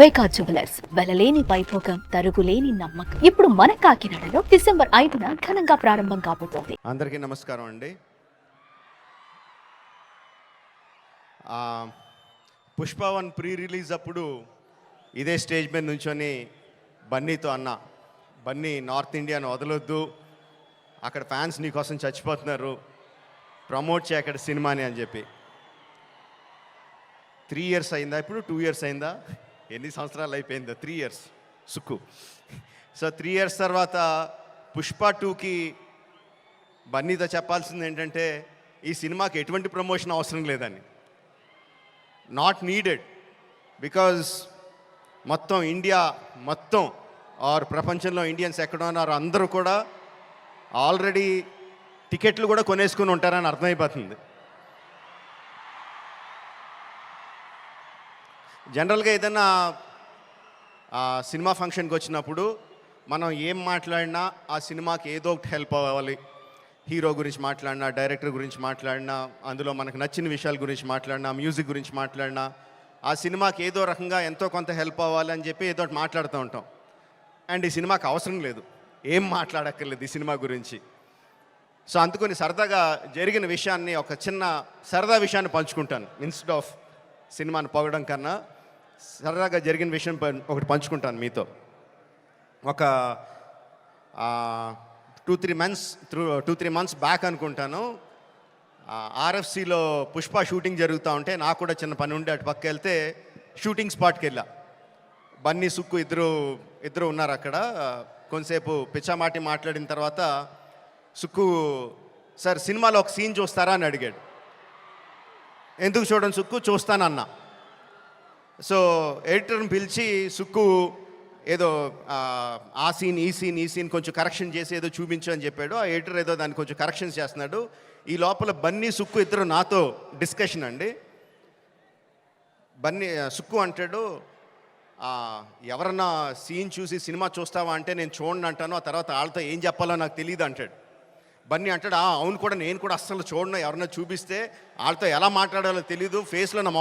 వైకా jewellers వెలలేని Vaibhogam తరుగులేని నమ్మకం. ఇప్పుడు మన కాకినాడలో డిసెంబర్ 5న ఘనంగా ప్రారంభం కాబోతోంది. అందరికీ నమస్కారం అండి. పుష్ప 1 ప్రీ రిలీజ్ అప్పుడు ఇదే స్టేజ్ మీద నుంచొని బన్నీతో అన్న, బన్నీ నార్త్ ఇండియాను వదలొద్దు, అక్కడ ఫ్యాన్స్ నీకోసం చచ్చిపోతున్నారు, ప్రమోట్ చేయ అక్కడ సినిమాని అని చెప్పి. 3 years అయిందా, ఇప్పుడు 2 years అయిందా, ఎన్ని సంవత్సరాలు అయిపోయిందా? 3 years సుక్కు. సో 3 years తర్వాత పుష్ప 2కి బన్నీతో చెప్పాల్సింది ఏంటంటే, ఈ సినిమాకి ఎటువంటి ప్రమోషన్ అవసరం లేదని, నాట్ నీడెడ్. బికాజ్ మొత్తం ఇండియా మొత్తం ఆర్ ప్రపంచంలో ఇండియన్స్ ఎక్కడ ఉన్నారో అందరూ కూడా ఆల్రెడీ టికెట్లు కూడా కొనేసుకుని ఉంటారని అర్థమైపోతుంది. జనరల్గా ఏదైనా సినిమా ఫంక్షన్కి వచ్చినప్పుడు మనం ఏం మాట్లాడినా ఆ సినిమాకి ఏదో ఒకటి హెల్ప్ అవ్వాలి. హీరో గురించి మాట్లాడినా, డైరెక్టర్ గురించి మాట్లాడినా, అందులో మనకు నచ్చిన విషయాల గురించి మాట్లాడినా, మ్యూజిక్ గురించి మాట్లాడినా, ఆ సినిమాకి ఏదో రకంగా ఎంతో కొంత హెల్ప్ అవ్వాలి అని చెప్పి ఏదో ఒకటి మాట్లాడుతూ ఉంటాం. అండ్ ఈ సినిమాకి అవసరం లేదు, ఏం మాట్లాడక్కర్లేదు ఈ సినిమా గురించి. సో అందుకని సరదాగా జరిగిన విషయాన్ని, ఒక చిన్న సరదా విషయాన్ని పంచుకుంటాను. ఇన్స్టెడ్ ఆఫ్ సినిమాని పొగడం కన్నా సరదాగా జరిగిన విషయం ఒకటి పంచుకుంటాను మీతో. ఒక 2-3 months బ్యాక్ అనుకుంటాను, ఆర్ఎఫ్సిలో పుష్ప షూటింగ్ జరుగుతూ ఉంటే నాకు కూడా చిన్న పని ఉండి అటు పక్క వెళ్తే షూటింగ్ స్పాట్కి వెళ్ళా. బన్నీ, సుక్కు ఇద్దరు ఉన్నారు అక్కడ. కొంతసేపు పిచ్చామాటి మాట్లాడిన తర్వాత సుక్కు, సార్ సినిమాలో ఒక సీన్ చూస్తారా అని అడిగాడు. ఎందుకు చూడండి సుక్కు, చూస్తానన్నా. సో ఎడిటర్ని పిలిచి సుక్కు ఏదో ఆ సీన్ ఈ సీన్ కొంచెం కరెక్షన్ చేసి ఏదో చూపించు అని చెప్పాడు. ఆ ఎడిటర్ ఏదో దాన్ని కొంచెం కరెక్షన్స్ చేస్తున్నాడు. ఈ లోపల బన్నీ, సుక్కు ఇద్దరు నాతో డిస్కషన్ అండి. సుక్కు అంటాడు, ఎవరన్నా సీన్ చూసి సినిమా చూస్తావా అంటే నేను చూడండి అంటాను, ఆ తర్వాత వాళ్ళతో ఏం చెప్పాలో నాకు తెలియదు అంటాడు. బన్నీ అంటాడు, అవును కూడా, నేను కూడా అస్సలు చూడను, ఎవరన్నా చూపిస్తే వాళ్ళతో ఎలా మాట్లాడాలో తెలీదు, ఫేస్లో నా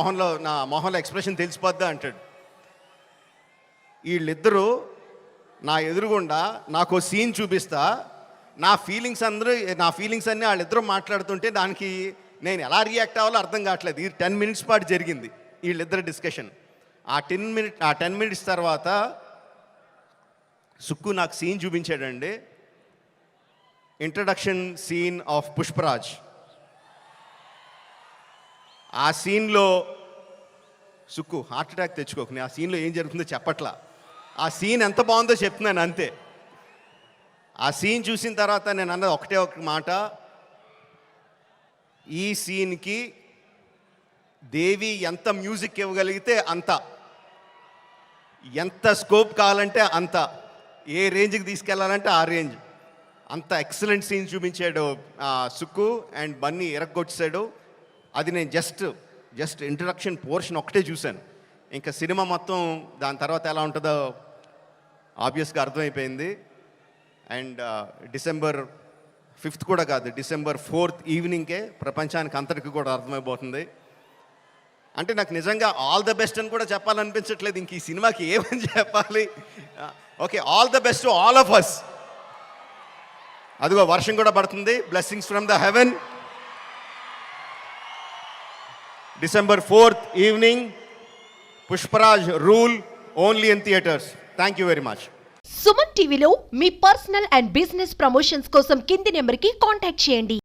మొహంలో ఎక్స్ప్రెషన్ తెలిసిపోద్దా అంటాడు. వీళ్ళిద్దరూ నా ఎదురుగుండా నాకు సీన్ చూపిస్తా, నా ఫీలింగ్స్ అన్నీ వాళ్ళిద్దరూ మాట్లాడుతుంటే దానికి నేను ఎలా రియాక్ట్ అవ్వాలో అర్థం కావట్లేదు. ఈ 10 minutes పాటు జరిగింది వీళ్ళిద్దరు డిస్కషన్. ఆ 10 minutes తర్వాత సుక్కు నాకు సీన్ చూపించాడండి. Introduction scene of Pushparaj. ఆ సీన్లో సుక్కు హార్ట్ అటాక్ తెచ్చుకోకు, ఆ సీన్లో ఏం జరుగుతుందో చెప్పట్లా, ఆ సీన్ ఎంత బాగుందో చెప్తున్నాను అంతే. ఆ సీన్ చూసిన తర్వాత నేను అన్నది ఒకటే ఒక మాట, ఈ సీన్కి దేవి ఎంత మ్యూజిక్ ఇవ్వగలిగితే అంత, ఎంత స్కోప్ కావాలంటే అంత, ఏ రేంజ్కి తీసుకెళ్లాలంటే ఆ రేంజ్, అంత ఎక్సలెంట్ సీన్ చూపించాడు సుక్కు. అండ్ బన్నీ ఎరగొచ్చాడు. అది నేను జస్ట్ ఇంట్రడక్షన్ పోర్షన్ ఒకటే చూశాను. ఇంకా సినిమా మొత్తం దాని తర్వాత ఎలా ఉంటుందో ఆబ్వియస్గా అర్థమైపోయింది. అండ్ December 5th కూడా కాదు, December 4th ఈవినింగ్కే ప్రపంచానికి అంతటికి కూడా అర్థమైపోతుంది. అంటే నాకు నిజంగా ఆల్ ద బెస్ట్ అని కూడా చెప్పాలనిపించట్లేదు, ఇంక ఈ సినిమాకి ఏమని చెప్పాలి. Okay, all the best to all of us. అదిగో వర్షం కూడా పడుతుంది, blessings from the heaven. December 4th evening, Pushparaj rule, only in theatres. Thank you very much. Suman టీవీలో మీ పర్సనల్ అండ్ బిజినెస్ ప్రమోషన్స్ కోసం కింది నెంబర్కి కాంటాక్ట్ చేయండి.